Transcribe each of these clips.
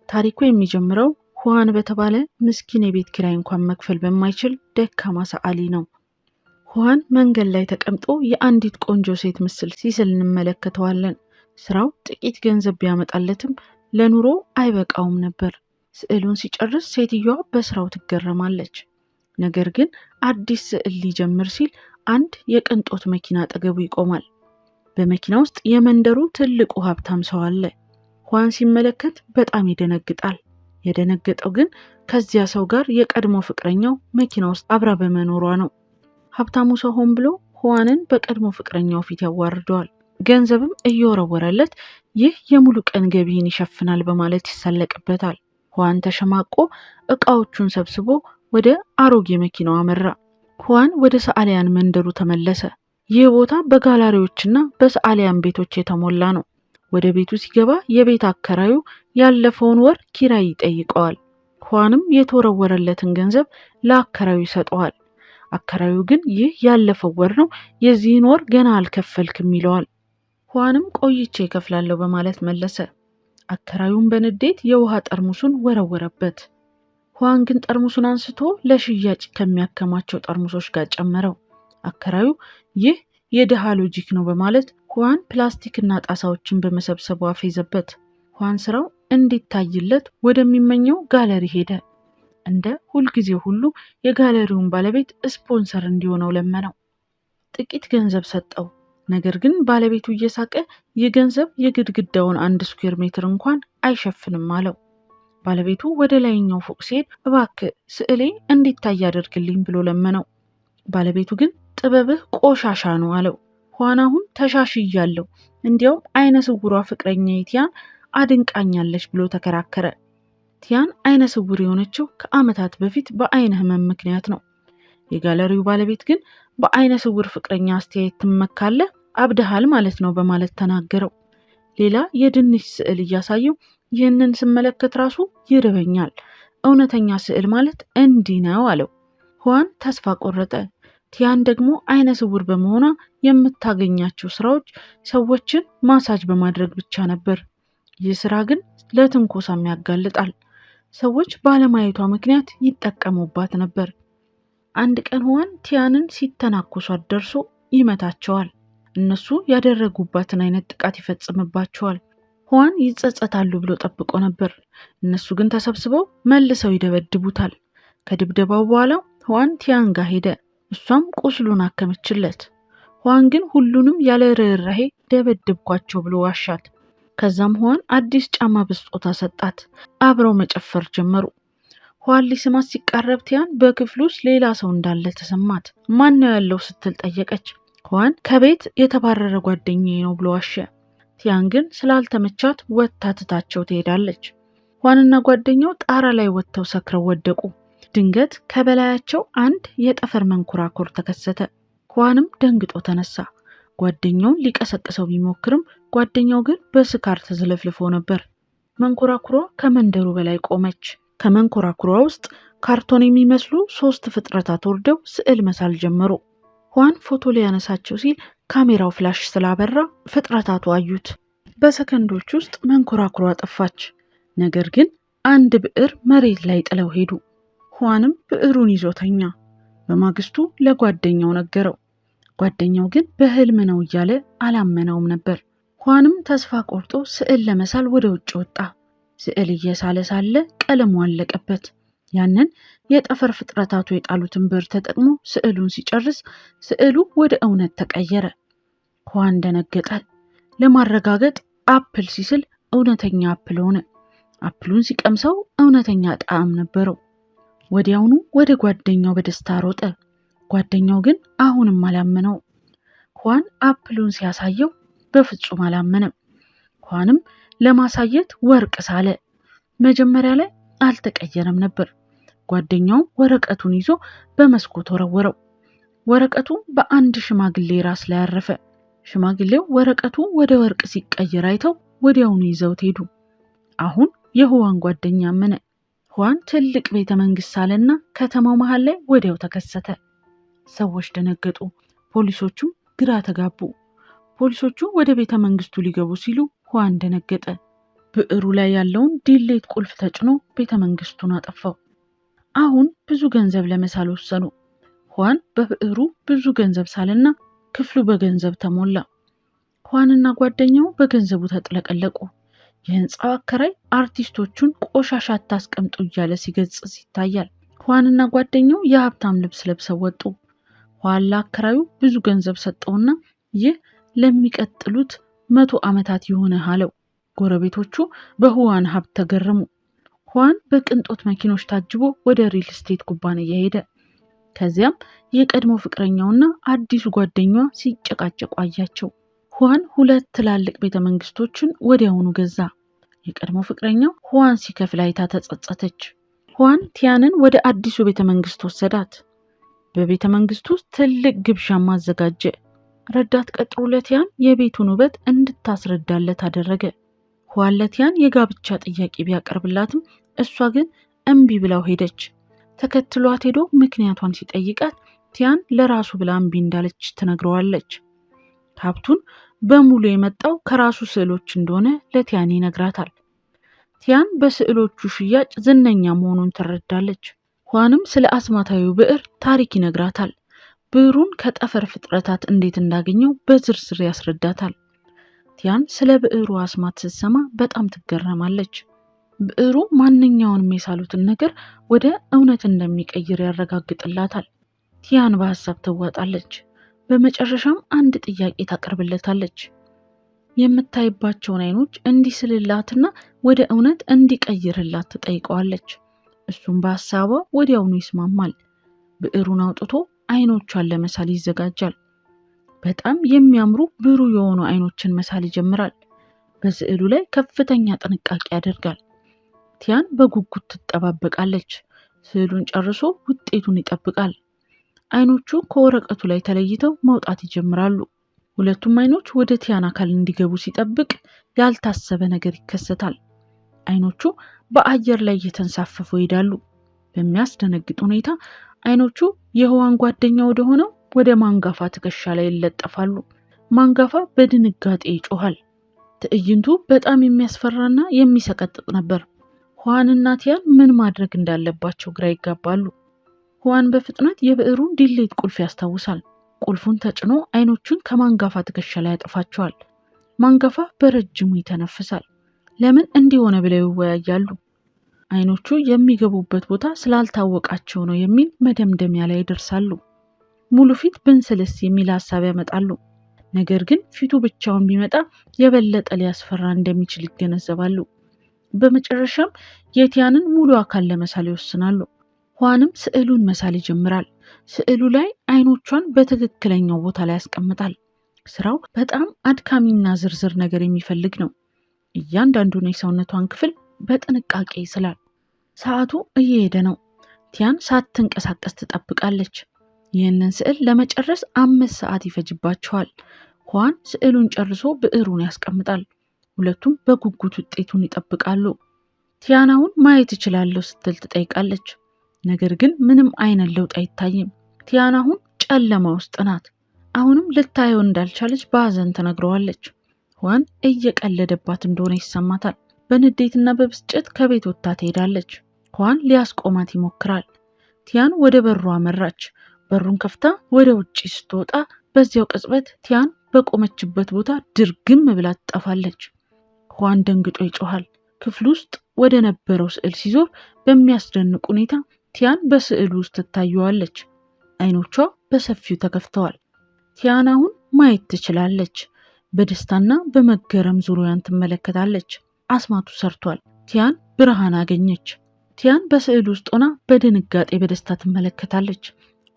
ታሪኩ የሚጀምረው ሁዋን በተባለ ምስኪን የቤት ኪራይ እንኳን መክፈል በማይችል ደካማ ሰዓሊ ነው። ሁዋን መንገድ ላይ ተቀምጦ የአንዲት ቆንጆ ሴት ምስል ሲስል እንመለከተዋለን። ስራው ጥቂት ገንዘብ ቢያመጣለትም ለኑሮ አይበቃውም ነበር። ስዕሉን ሲጨርስ ሴትዮዋ በስራው ትገረማለች። ነገር ግን አዲስ ስዕል ሊጀምር ሲል አንድ የቅንጦት መኪና አጠገቡ ይቆማል። በመኪና ውስጥ የመንደሩ ትልቁ ሀብታም ሰው አለ። ሁዋን ሲመለከት በጣም ይደነግጣል። የደነገጠው ግን ከዚያ ሰው ጋር የቀድሞ ፍቅረኛው መኪና ውስጥ አብራ በመኖሯ ነው። ሀብታሙ ሰው ሆን ብሎ ሁዋንን በቀድሞ ፍቅረኛው ፊት ያዋርደዋል። ገንዘብም እየወረወረለት ይህ የሙሉ ቀን ገቢን ይሸፍናል በማለት ይሳለቅበታል። ሁዋን ተሸማቆ እቃዎቹን ሰብስቦ ወደ አሮጌ መኪናው አመራ። ሁዋን ወደ ሰዓሊያን መንደሩ ተመለሰ። ይህ ቦታ በጋላሪዎችና በሰዓሊያን ቤቶች የተሞላ ነው። ወደ ቤቱ ሲገባ የቤት አከራዩ ያለፈውን ወር ኪራይ ይጠይቀዋል። ሁዋንም የተወረወረለትን ገንዘብ ለአከራዩ ይሰጠዋል። አከራዩ ግን ይህ ያለፈው ወር ነው፣ የዚህን ወር ገና አልከፈልክም ይለዋል። ሁዋንም ቆይቼ እከፍላለሁ በማለት መለሰ። አከራዩም በንዴት የውሃ ጠርሙሱን ወረወረበት። ሁዋን ግን ጠርሙሱን አንስቶ ለሽያጭ ከሚያከማቸው ጠርሙሶች ጋር ጨመረው። አከራዩ ይህ የድሃ ሎጂክ ነው በማለት ሁዋን ፕላስቲክና ጣሳዎችን በመሰብሰቡ አፌዘበት። ሁዋን ስራው እንዲታይለት ወደሚመኘው ጋለሪ ሄደ። እንደ ሁልጊዜ ሁሉ የጋለሪውን ባለቤት ስፖንሰር እንዲሆነው ለመነው። ጥቂት ገንዘብ ሰጠው። ነገር ግን ባለቤቱ እየሳቀ ይህ ገንዘብ የግድግዳውን 1 ስኩዌር ሜትር እንኳን አይሸፍንም አለው። ባለቤቱ ወደ ላይኛው ፎቅ ሲሄድ እባክህ ስዕሌ እንዲታይ አድርግልኝ ብሎ ለመነው። ባለቤቱ ግን ጥበብህ ቆሻሻ ነው አለው። ሁዋን አሁን ተሻሽያለሁ፣ እንዲያውም አይነ ስውሯ ፍቅረኛዬ ቲያን አድንቃኛለች ብሎ ተከራከረ። ቲያን አይነ ስውር የሆነችው ከዓመታት በፊት በአይነ ህመም ምክንያት ነው። የጋለሪው ባለቤት ግን በአይነ ስውር ፍቅረኛ አስተያየት ትመካለህ? አብደሃል ማለት ነው በማለት ተናገረው። ሌላ የድንች ስዕል እያሳየው ይህንን ስመለከት ራሱ ይርበኛል፣ እውነተኛ ስዕል ማለት እንዲህ ነው አለው። ሁዋን ተስፋ ቆረጠ። ቲያን ደግሞ አይነ ስውር በመሆኗ የምታገኛቸው ስራዎች ሰዎችን ማሳጅ በማድረግ ብቻ ነበር። ይህ ስራ ግን ለትንኮሳም ያጋልጣል። ሰዎች ባለማየቷ ምክንያት ይጠቀሙባት ነበር። አንድ ቀን ሁዋን ቲያንን ሲተናኮሷት ደርሶ ይመታቸዋል። እነሱ ያደረጉባትን አይነት ጥቃት ይፈጽምባቸዋል። ሁዋን ይጸጸታሉ ብሎ ጠብቆ ነበር። እነሱ ግን ተሰብስበው መልሰው ይደበድቡታል። ከድብደባው በኋላ ሁዋን ቲያን ጋር ሄደ። እሷም ቁስሉን አከመችለት። ሁዋን ግን ሁሉንም ያለ ርህራሄ ደበደብኳቸው ብሎ ዋሻት። ከዛም ሁዋን አዲስ ጫማ በስጦታ ሰጣት። አብረው መጨፈር ጀመሩ። ሁዋን ሊስማት ሲቃረብ ቲያን በክፍሉ ውስጥ ሌላ ሰው እንዳለ ተሰማት። ማን ነው ያለው ስትል ጠየቀች። ሁዋን ከቤት የተባረረ ጓደኛዬ ነው ብሎ ዋሸ። ቲያን ግን ስላልተመቻት ወጥታ ትታቸው ትሄዳለች። ሁዋንና ጓደኛው ጣራ ላይ ወጥተው ሰክረው ወደቁ። ድንገት ከበላያቸው አንድ የጠፈር መንኮራኩር ተከሰተ። ሁዋንም ደንግጦ ተነሳ። ጓደኛውን ሊቀሰቅሰው ቢሞክርም ጓደኛው ግን በስካር ተዝለፍልፎ ነበር። መንኮራኩሯ ከመንደሩ በላይ ቆመች። ከመንኮራኩሯ ውስጥ ካርቶን የሚመስሉ 3 ፍጥረታት ወርደው ስዕል መሳል ጀመሩ። ሁዋን ፎቶ ሊያነሳቸው ሲል ካሜራው ፍላሽ ስላበራ ፍጥረታቱ አዩት። በሰከንዶች ውስጥ መንኮራኩሯ ጠፋች። ነገር ግን አንድ ብዕር መሬት ላይ ጥለው ሄዱ። ሁዋንም ብዕሩን ይዞ ተኛ። በማግስቱ ለጓደኛው ነገረው። ጓደኛው ግን በህልም ነው እያለ አላመነውም ነበር። ሁዋንም ተስፋ ቆርጦ ስዕል ለመሳል ወደ ውጭ ወጣ። ስዕል እየሳለ ሳለ ቀለሙ አለቀበት። ያንን የጠፈር ፍጥረታቱ የጣሉትን ብዕር ተጠቅሞ ስዕሉን ሲጨርስ ስዕሉ ወደ እውነት ተቀየረ። ሁዋን ደነገጠ። ለማረጋገጥ አፕል ሲስል እውነተኛ አፕል ሆነ። አፕሉን ሲቀምሰው እውነተኛ ጣዕም ነበረው። ወዲያውኑ ወደ ጓደኛው በደስታ ሮጠ። ጓደኛው ግን አሁንም አላመነው። ሁዋን አፕሉን ሲያሳየው በፍጹም አላመነም። ሁዋንም ለማሳየት ወርቅ ሳለ። መጀመሪያ ላይ አልተቀየረም ነበር። ጓደኛው ወረቀቱን ይዞ በመስኮት ወረወረው። ወረቀቱ በአንድ ሽማግሌ ራስ ላይ አረፈ። ሽማግሌው ወረቀቱ ወደ ወርቅ ሲቀየር አይተው ወዲያውኑ ይዘውት ሄዱ። አሁን የሁዋን ጓደኛ አመነ። ሁዋን ትልቅ ቤተ መንግስት ሳለና ከተማው መሃል ላይ ወዲያው ተከሰተ። ሰዎች ደነገጡ። ፖሊሶቹም ግራ ተጋቡ። ፖሊሶቹ ወደ ቤተ መንግስቱ ሊገቡ ሲሉ ሁዋን ደነገጠ። ብዕሩ ላይ ያለውን ዲሌት ቁልፍ ተጭኖ ቤተ መንግስቱን አጠፋው። አሁን ብዙ ገንዘብ ለመሳል ወሰኑ። ሁዋን በብዕሩ ብዙ ገንዘብ ሳልና ክፍሉ በገንዘብ ተሞላ። ሁዋንና ጓደኛው በገንዘቡ ተጥለቀለቁ። የህንጻው አከራይ አርቲስቶቹን ቆሻሻ አታስቀምጡ እያለ ሲገጽጽ ይታያል። ሁዋንና ጓደኛው የሀብታም ልብስ ለብሰው ወጡ። ሁዋን ለአከራዩ ብዙ ገንዘብ ሰጠውና ይህ ለሚቀጥሉት 100 ዓመታት ይሆናል አለው። ጎረቤቶቹ በሁዋን ሀብት ተገረሙ። ሁዋን በቅንጦት መኪኖች ታጅቦ ወደ ሪል ስቴት ኩባንያ ሄደ። ከዚያም የቀድሞ ፍቅረኛውና አዲሱ ጓደኛዋ ሲጨቃጨቁ አያቸው። ሁዋን 2 ትላልቅ ቤተ መንግስቶችን ወዲያውኑ ገዛ። የቀድሞ ፍቅረኛው ሁዋን ሲከፍል አይታ ተጸጸተች። ሁዋን ቲያንን ወደ አዲሱ ቤተ መንግስት ወሰዳት። በቤተ መንግስቱ ውስጥ ትልቅ ግብዣ ማዘጋጀ። ረዳት ቀጥሮ ለቲያን የቤቱን ውበት እንድታስረዳለት አደረገ። ሁዋን ለቲያን የጋብቻ ጥያቄ ቢያቀርብላትም እሷ ግን እምቢ ብላው ሄደች። ተከትሏት ሄዶ ምክንያቷን ሲጠይቃት ቲያን ለራሱ ብላ እምቢ እንዳለች ትነግረዋለች። ሀብቱን በሙሉ የመጣው ከራሱ ስዕሎች እንደሆነ ለቲያን ይነግራታል። ቲያን በስዕሎቹ ሽያጭ ዝነኛ መሆኑን ትረዳለች። ሁዋንም ስለ አስማታዊው ብዕር ታሪክ ይነግራታል። ብዕሩን ከጠፈር ፍጥረታት እንዴት እንዳገኘው በዝርዝር ያስረዳታል። ቲያን ስለ ብዕሩ አስማት ስትሰማ በጣም ትገረማለች። ብዕሩ ማንኛውንም የሳሉትን ነገር ወደ እውነት እንደሚቀይር ያረጋግጥላታል። ቲያን በሐሳብ ትዋጣለች። በመጨረሻም አንድ ጥያቄ ታቀርብለታለች። የምታይባቸውን አይኖች እንዲስልላትና ወደ እውነት እንዲቀይርላት ትጠይቀዋለች። እሱም በሐሳቧ ወዲያውኑ ይስማማል። ብዕሩን አውጥቶ አይኖቿን ለመሳል ይዘጋጃል። በጣም የሚያምሩ ብሩህ የሆኑ አይኖችን መሳል ይጀምራል። በስዕሉ ላይ ከፍተኛ ጥንቃቄ ያደርጋል። ቲያን በጉጉት ትጠባበቃለች። ስዕሉን ጨርሶ ውጤቱን ይጠብቃል። አይኖቹ ከወረቀቱ ላይ ተለይተው መውጣት ይጀምራሉ። ሁለቱም አይኖች ወደ ቲያን አካል እንዲገቡ ሲጠብቅ ያልታሰበ ነገር ይከሰታል። አይኖቹ በአየር ላይ እየተንሳፈፉ ይሄዳሉ። በሚያስደነግጥ ሁኔታ አይኖቹ የሁዋን ጓደኛ ወደ ሆነው ወደ ማንጋፋ ትከሻ ላይ ይለጠፋሉ። ማንጋፋ በድንጋጤ ይጮሃል። ትዕይንቱ በጣም የሚያስፈራና የሚሰቀጥጥ ነበር። ሁዋንና ቲያን ምን ማድረግ እንዳለባቸው ግራ ይጋባሉ። ሁዋን በፍጥነት የብዕሩን ዲሌት ቁልፍ ያስታውሳል። ቁልፉን ተጭኖ አይኖቹን ከማንጋፋ ትከሻ ላይ ያጠፋቸዋል። ማንጋፋ በረጅሙ ይተነፍሳል። ለምን እንዲሆነ ብለው ይወያያሉ። አይኖቹ የሚገቡበት ቦታ ስላልታወቃቸው ነው የሚል መደምደሚያ ላይ ይደርሳሉ። ሙሉ ፊት ብንስልስ የሚል ሐሳብ ያመጣሉ። ነገር ግን ፊቱ ብቻውን ቢመጣ የበለጠ ሊያስፈራ እንደሚችል ይገነዘባሉ። በመጨረሻም የቲያንን ሙሉ አካል ለመሳል ይወስናሉ። ሁዋንም ስዕሉን መሳል ይጀምራል። ስዕሉ ላይ አይኖቿን በትክክለኛው ቦታ ላይ ያስቀምጣል። ስራው በጣም አድካሚና ዝርዝር ነገር የሚፈልግ ነው። እያንዳንዱን የሰውነቷን ክፍል በጥንቃቄ ይስላል። ሰዓቱ እየሄደ ነው። ቲያን ሳትንቀሳቀስ ትጠብቃለች። ይህንን ስዕል ለመጨረስ 5 ሰዓት ይፈጅባቸዋል። ሁዋን ስዕሉን ጨርሶ ብዕሩን ያስቀምጣል። ሁለቱም በጉጉት ውጤቱን ይጠብቃሉ። ቲያን አሁን ማየት እችላለሁ ስትል ትጠይቃለች። ነገር ግን ምንም አይነት ለውጥ አይታይም። ቲያን አሁን ጨለማ ውስጥ ናት። አሁንም ልታየው እንዳልቻለች በሐዘን ትነግረዋለች። ሁዋን እየቀለደባት እንደሆነ ይሰማታል። በንዴትና በብስጭት ከቤት ወጥታ ትሄዳለች። ሁዋን ሊያስቆማት ይሞክራል። ቲያን ወደ በሩ አመራች። በሩን ከፍታ ወደ ውጪ ስትወጣ በዚያው ቅጽበት ቲያን በቆመችበት ቦታ ድርግም ብላ ትጠፋለች። ሁዋን ደንግጦ ይጮሃል። ክፍል ውስጥ ወደ ነበረው ስዕል ሲዞር በሚያስደንቅ ሁኔታ ቲያን በስዕሉ ውስጥ ትታየዋለች። አይኖቿ በሰፊው ተከፍተዋል። ቲያን አሁን ማየት ትችላለች። በደስታና በመገረም ዙሪያን ትመለከታለች። አስማቱ ሰርቷል። ቲያን ብርሃን አገኘች። ቲያን በስዕሉ ውስጥ ሆና በድንጋጤ በደስታ ትመለከታለች።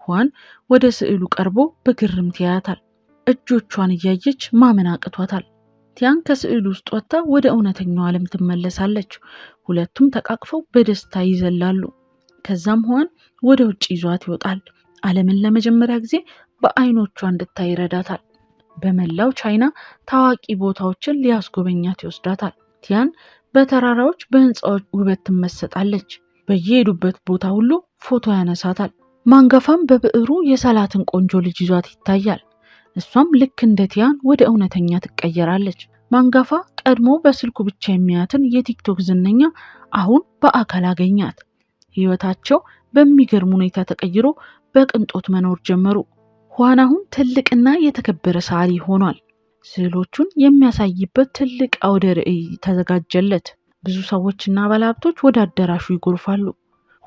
ሁዋን ወደ ስዕሉ ቀርቦ በግርምት ያያታል። እጆቿን እያየች ማመን አቅቷታል። ቲያን ከስዕሉ ውስጥ ወጥታ ወደ እውነተኛው ዓለም ትመለሳለች። ሁለቱም ተቃቅፈው በደስታ ይዘላሉ። ከዛም ሁዋን ወደ ውጭ ይዟት ይወጣል። ዓለምን ለመጀመሪያ ጊዜ በአይኖቿ እንድታይ ይረዳታል። በመላው ቻይና ታዋቂ ቦታዎችን ሊያስጎበኛት ይወስዳታል። ቲያን በተራራዎች በህንፃዎች ውበት ትመሰጣለች። በየሄዱበት ቦታ ሁሉ ፎቶ ያነሳታል። ማንጋፋም በብዕሩ የሳላትን ቆንጆ ልጅ ይዟት ይታያል። እሷም ልክ እንደ ቲያን ወደ እውነተኛ ትቀየራለች። ማንጋፋ ቀድሞ በስልኩ ብቻ የሚያትን የቲክቶክ ዝነኛ አሁን በአካል አገኛት። ህይወታቸው በሚገርም ሁኔታ ተቀይሮ በቅንጦት መኖር ጀመሩ። ሁዋን አሁን ትልቅና የተከበረ ሰዓሊ ሆኗል። ስዕሎቹን የሚያሳይበት ትልቅ አውደ ርዕይ ተዘጋጀለት። ብዙ ሰዎችና ባለሀብቶች ወደ አዳራሹ ይጎርፋሉ።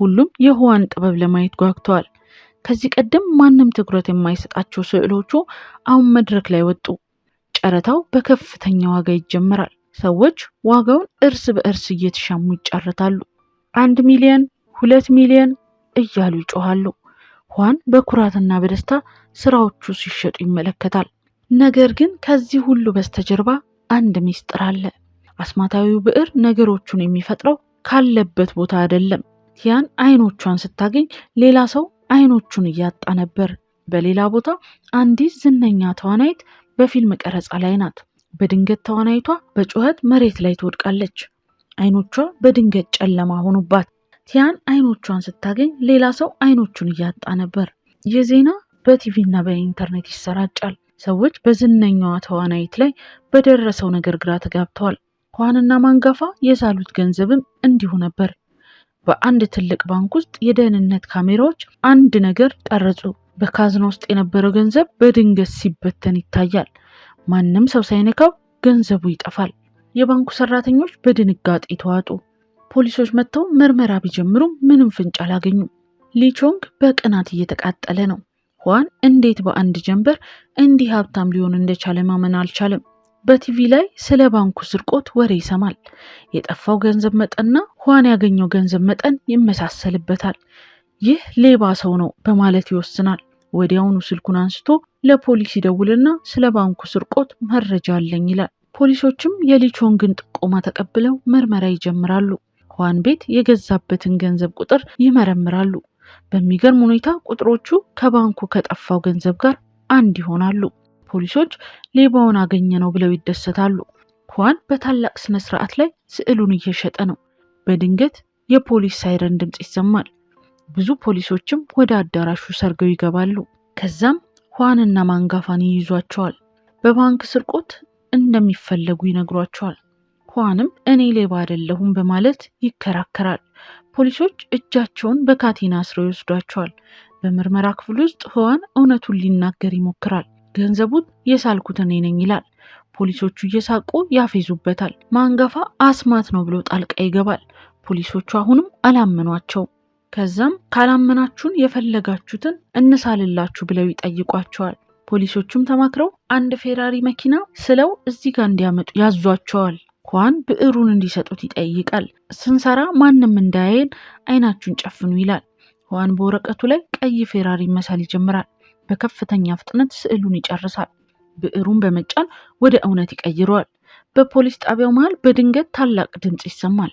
ሁሉም የሁዋን ጥበብ ለማየት ጓግተዋል። ከዚህ ቀደም ማንም ትኩረት የማይሰጣቸው ስዕሎቹ አሁን መድረክ ላይ ወጡ። ጨረታው በከፍተኛ ዋጋ ይጀምራል። ሰዎች ዋጋውን እርስ በእርስ እየተሻሙ ይጫረታሉ። 1 ሚሊዮን፣ 2 ሚሊዮን እያሉ ይጮሃሉ። ሁዋን በኩራትና በደስታ ስራዎቹ ሲሸጡ ይመለከታል። ነገር ግን ከዚህ ሁሉ በስተጀርባ አንድ ሚስጥር አለ። አስማታዊው ብዕር ነገሮቹን የሚፈጥረው ካለበት ቦታ አይደለም። ቲያን አይኖቿን ስታገኝ ሌላ ሰው አይኖቹን እያጣ ነበር። በሌላ ቦታ አንዲት ዝነኛ ተዋናይት በፊልም ቀረጻ ላይ ናት። በድንገት ተዋናይቷ በጩኸት መሬት ላይ ትወድቃለች። አይኖቿ በድንገት ጨለማ ሆኑባት። ቲያን አይኖቿን ስታገኝ ሌላ ሰው አይኖቹን እያጣ ነበር። የዜና በቲቪና በኢንተርኔት ይሰራጫል። ሰዎች በዝነኛዋ ተዋናይት ላይ በደረሰው ነገር ግራ ተጋብተዋል። ሁዋንና ማንጋፋ የሳሉት ገንዘብም እንዲሁ ነበር። በአንድ ትልቅ ባንክ ውስጥ የደህንነት ካሜራዎች አንድ ነገር ቀረጹ። በካዝና ውስጥ የነበረው ገንዘብ በድንገት ሲበተን ይታያል። ማንም ሰው ሳይነካው ገንዘቡ ይጠፋል። የባንኩ ሰራተኞች በድንጋጤ ተዋጡ። ፖሊሶች መጥተው ምርመራ ቢጀምሩም ምንም ፍንጭ አላገኙም። ሊቾንግ በቅናት እየተቃጠለ ነው። ሁዋን እንዴት በአንድ ጀንበር እንዲህ ሀብታም ሊሆን እንደቻለ ማመን አልቻለም። በቲቪ ላይ ስለ ባንኩ ስርቆት ወሬ ይሰማል። የጠፋው ገንዘብ መጠንና ሁዋን ያገኘው ገንዘብ መጠን ይመሳሰልበታል። ይህ ሌባ ሰው ነው በማለት ይወስናል። ወዲያውኑ ስልኩን አንስቶ ለፖሊስ ይደውልና ስለ ባንኩ ስርቆት መረጃ አለኝ ይላል። ፖሊሶችም የሊቾንግን ጥቆማ ተቀብለው ምርመራ ይጀምራሉ። ሁዋን ቤት የገዛበትን ገንዘብ ቁጥር ይመረምራሉ። በሚገርም ሁኔታ ቁጥሮቹ ከባንኩ ከጠፋው ገንዘብ ጋር አንድ ይሆናሉ። ፖሊሶች ሌባውን አገኘ ነው ብለው ይደሰታሉ። ሁዋን በታላቅ ስነ ስርዓት ላይ ስዕሉን እየሸጠ ነው። በድንገት የፖሊስ ሳይረን ድምጽ ይሰማል። ብዙ ፖሊሶችም ወደ አዳራሹ ሰርገው ይገባሉ። ከዛም ሁዋንና ማንጋፋን ይይዟቸዋል። በባንክ ስርቆት እንደሚፈለጉ ይነግሯቸዋል። ሁዋንም እኔ ሌባ አይደለሁም በማለት ይከራከራል። ፖሊሶች እጃቸውን በካቴና አስረው ይወስዷቸዋል። በምርመራ ክፍል ውስጥ ሁዋን እውነቱን ሊናገር ይሞክራል። ገንዘቡን የሳልኩት እኔ ነኝ ይላል። ፖሊሶቹ እየሳቁ ያፌዙበታል። ማንጋፋ አስማት ነው ብሎ ጣልቃ ይገባል። ፖሊሶቹ አሁንም አላመኗቸው። ከዛም ካላመናችሁን የፈለጋችሁትን እንሳልላችሁ ብለው ይጠይቋቸዋል። ፖሊሶቹም ተማክረው አንድ ፌራሪ መኪና ስለው እዚህ ጋር እንዲያመጡ ያዟቸዋል። ሁዋን ብዕሩን እንዲሰጡት ይጠይቃል። ስንሰራ ማንም እንዳያየን አይናችሁን ጨፍኑ ይላል። ሁዋን በወረቀቱ ላይ ቀይ ፌራሪ መሳል ይጀምራል። በከፍተኛ ፍጥነት ስዕሉን ይጨርሳል። ብዕሩን በመጫን ወደ እውነት ይቀይረዋል። በፖሊስ ጣቢያው መሃል በድንገት ታላቅ ድምጽ ይሰማል።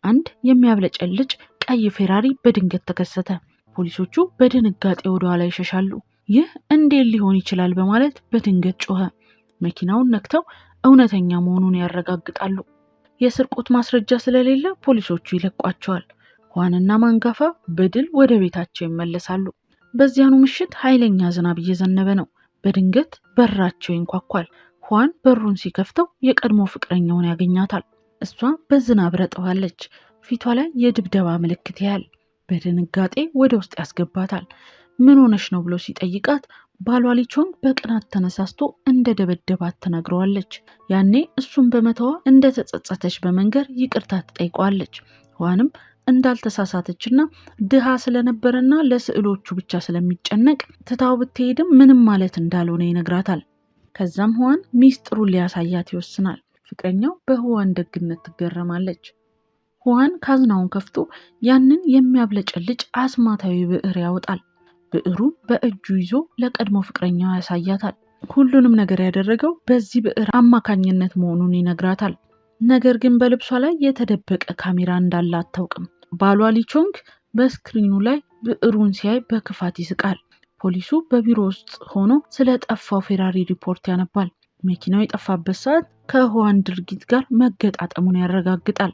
አንድ የሚያብለጨልጭ ቀይ ፌራሪ በድንገት ተከሰተ። ፖሊሶቹ በድንጋጤ ወደ ኋላ ይሸሻሉ። ይህ እንዴት ሊሆን ይችላል በማለት በድንገት ጮኸ። መኪናውን ነክተው እውነተኛ መሆኑን ያረጋግጣሉ። የስርቆት ማስረጃ ስለሌለ ፖሊሶቹ ይለቋቸዋል። ሁዋንና ማንጋፋ በድል ወደ ቤታቸው ይመለሳሉ። በዚያኑ ምሽት ኃይለኛ ዝናብ እየዘነበ ነው። በድንገት በራቸው ይንኳኳል። ሁዋን በሩን ሲከፍተው የቀድሞ ፍቅረኛውን ያገኛታል። እሷ በዝናብ ረጥባለች። ፊቷ ላይ የድብደባ ምልክት ያያል። በድንጋጤ ወደ ውስጥ ያስገባታል። ምን ሆነሽ ነው ብሎ ሲጠይቃት ባሏ ሊቾንግ በቅናት ተነሳስቶ እንደደበደባት ትነግረዋለች። ያኔ እሱም በመተዋ እንደተጸጸተች በመንገር ይቅርታ ትጠይቀዋለች። ሁዋንም እንዳልተሳሳተችና ድሃ ስለነበረና ለስዕሎቹ ብቻ ስለሚጨነቅ ትታው ብትሄድም ምንም ማለት እንዳልሆነ ይነግራታል። ከዛም ሁዋን ሚስጥሩን ሊያሳያት ይወስናል። ፍቅረኛው በሁዋን ደግነት ትገረማለች። ሁዋን ካዝናውን ከፍቶ ያንን የሚያብለጨልጭ አስማታዊ ብዕር ያወጣል። ብዕሩን በእጁ ይዞ ለቀድሞ ፍቅረኛው ያሳያታል። ሁሉንም ነገር ያደረገው በዚህ ብዕር አማካኝነት መሆኑን ይነግራታል። ነገር ግን በልብሷ ላይ የተደበቀ ካሜራ እንዳለ አታውቅም። ባሏ ሊቾንግ በስክሪኑ ላይ ብዕሩን ሲያይ በክፋት ይስቃል። ፖሊሱ በቢሮ ውስጥ ሆኖ ስለ ጠፋው ፌራሪ ሪፖርት ያነባል። መኪናው የጠፋበት ሰዓት ከሁዋን ድርጊት ጋር መገጣጠሙን ያረጋግጣል።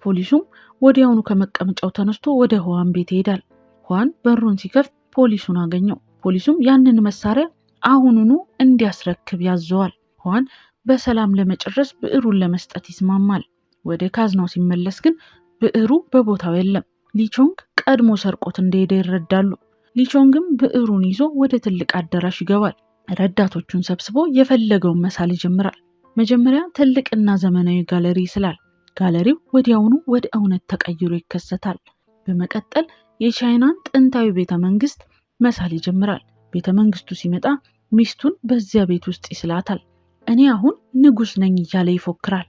ፖሊሱም ወዲያውኑ ከመቀመጫው ተነስቶ ወደ ሁዋን ቤት ይሄዳል። ሁዋን በሩን ሲከፍት ፖሊሱን አገኘው። ፖሊሱም ያንን መሳሪያ አሁኑኑ እንዲያስረክብ ያዘዋል። ሁዋን በሰላም ለመጨረስ ብዕሩን ለመስጠት ይስማማል። ወደ ካዝናው ሲመለስ ግን ብዕሩ በቦታው የለም። ሊቾንግ ቀድሞ ሰርቆት እንደሄደ ይረዳሉ። ሊቾንግም ብዕሩን ይዞ ወደ ትልቅ አዳራሽ ይገባል። ረዳቶቹን ሰብስቦ የፈለገውን መሳል ይጀምራል። መጀመሪያ ትልቅና ዘመናዊ ጋለሪ ይስላል። ጋለሪው ወዲያውኑ ወደ እውነት ተቀይሮ ይከሰታል። በመቀጠል የቻይናን ጥንታዊ ቤተ መንግስት መሳል ይጀምራል። ቤተ መንግስቱ ሲመጣ ሚስቱን በዚያ ቤት ውስጥ ይስላታል። እኔ አሁን ንጉስ ነኝ እያለ ይፎክራል።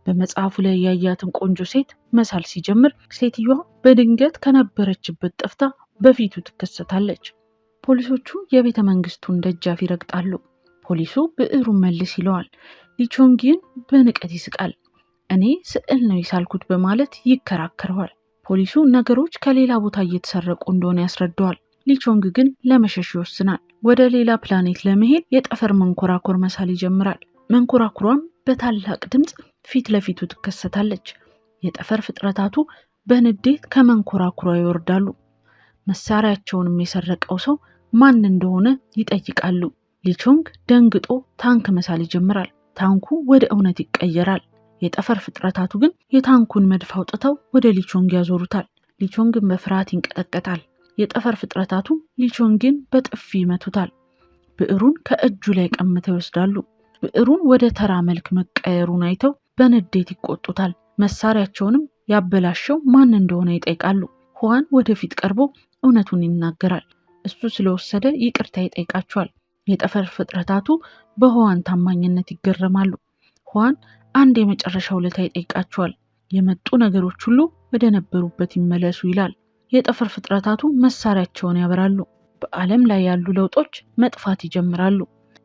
በመጽሐፉ ላይ ያያትን ቆንጆ ሴት መሳል ሲጀምር ሴትዮዋ በድንገት ከነበረችበት ጠፍታ በፊቱ ትከሰታለች። ፖሊሶቹ የቤተ መንግስቱን ደጃፍ ይረግጣሉ። ፖሊሱ ብዕሩን መልስ ይለዋል። ሊቾንግን በንቀት ይስቃል። እኔ ስዕል ነው የሳልኩት በማለት ይከራከረዋል። ፖሊሱ ነገሮች ከሌላ ቦታ እየተሰረቁ እንደሆነ ያስረዳዋል። ሊቾንግ ግን ለመሸሽ ይወስናል። ወደ ሌላ ፕላኔት ለመሄድ የጠፈር መንኮራኩር መሳል ይጀምራል። መንኮራኩሯም በታላቅ ድምፅ ፊት ለፊቱ ትከሰታለች። የጠፈር ፍጥረታቱ በንዴት ከመንኮራኩሯ ይወርዳሉ። መሳሪያቸውንም የሰረቀው ሰው ማን እንደሆነ ይጠይቃሉ። ሊቾንግ ደንግጦ ታንክ መሳል ይጀምራል። ታንኩ ወደ እውነት ይቀየራል። የጠፈር ፍጥረታቱ ግን የታንኩን መድፍ አውጥተው ወደ ሊቾንግ ያዞሩታል። ሊቾንግን በፍርሃት ይንቀጠቀጣል። የጠፈር ፍጥረታቱ ሊቾንግን በጥፊ ይመቱታል። ብዕሩን ከእጁ ላይ ቀምተው ይወስዳሉ። ብዕሩን ወደ ተራ መልክ መቀየሩን አይተው በንዴት ይቆጡታል። መሳሪያቸውንም ያበላሸው ማን እንደሆነ ይጠይቃሉ። ሁዋን ወደፊት ቀርቦ እውነቱን ይናገራል። እሱ ስለወሰደ ይቅርታ ይጠይቃቸዋል። የጠፈር ፍጥረታቱ በሁዋን ታማኝነት ይገረማሉ። ሁዋን አንድ የመጨረሻ ውለታ ይጠይቃቸዋል። የመጡ ነገሮች ሁሉ ወደ ነበሩበት ይመለሱ ይላል። የጠፈር ፍጥረታቱ መሳሪያቸውን ያበራሉ። በዓለም ላይ ያሉ ለውጦች መጥፋት ይጀምራሉ።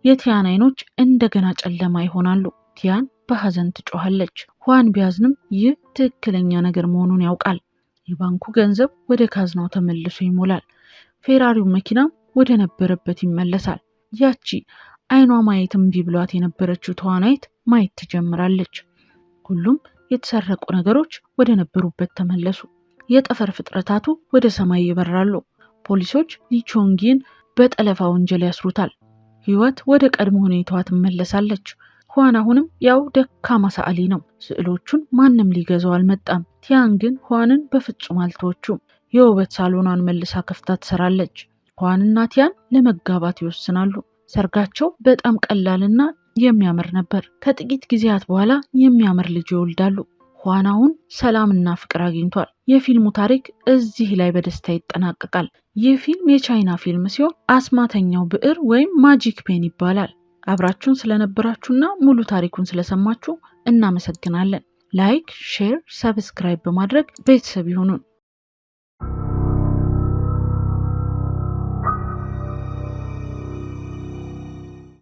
የቲያን አይኖች እንደገና ጨለማ ይሆናሉ። ቲያን በሐዘን ትጮሃለች። ሁዋን ቢያዝንም ይህ ትክክለኛ ነገር መሆኑን ያውቃል። የባንኩ ገንዘብ ወደ ካዝናው ተመልሶ ይሞላል። ፌራሪው መኪናም ወደ ነበረበት ይመለሳል። ያቺ አይኗ ማየት እምቢ ብሏት የነበረችው ተዋናይት ማየት ትጀምራለች። ሁሉም የተሰረቁ ነገሮች ወደ ነበሩበት ተመለሱ። የጠፈር ፍጥረታቱ ወደ ሰማይ ይበራሉ። ፖሊሶች ሊቾንግን በጠለፋ ወንጀል ያስሩታል። ህይወት ወደ ቀድሞ ሁኔታዋ ትመለሳለች። ሁዋን አሁንም ያው ደካማ ሰዓሊ ነው። ስዕሎቹን ማንም ሊገዛው አልመጣም። ቲያን ግን ሁዋንን በፍጹም አልተወችም። የውበት ሳሎኗን መልሳ ከፍታ ትሰራለች። ሁዋንና ቲያን ለመጋባት ይወስናሉ። ሰርጋቸው በጣም ቀላልና የሚያምር ነበር። ከጥቂት ጊዜያት በኋላ የሚያምር ልጅ ይወልዳሉ። ሁዋን አሁን ሰላምና ፍቅር አግኝቷል። የፊልሙ ታሪክ እዚህ ላይ በደስታ ይጠናቀቃል። ይህ ፊልም የቻይና ፊልም ሲሆን አስማተኛው ብዕር ወይም ማጂክ ፔን ይባላል። አብራችሁን ስለነበራችሁና ሙሉ ታሪኩን ስለሰማችሁ እናመሰግናለን። ላይክ፣ ሼር፣ ሰብስክራይብ በማድረግ ቤተሰብ ይሁኑን።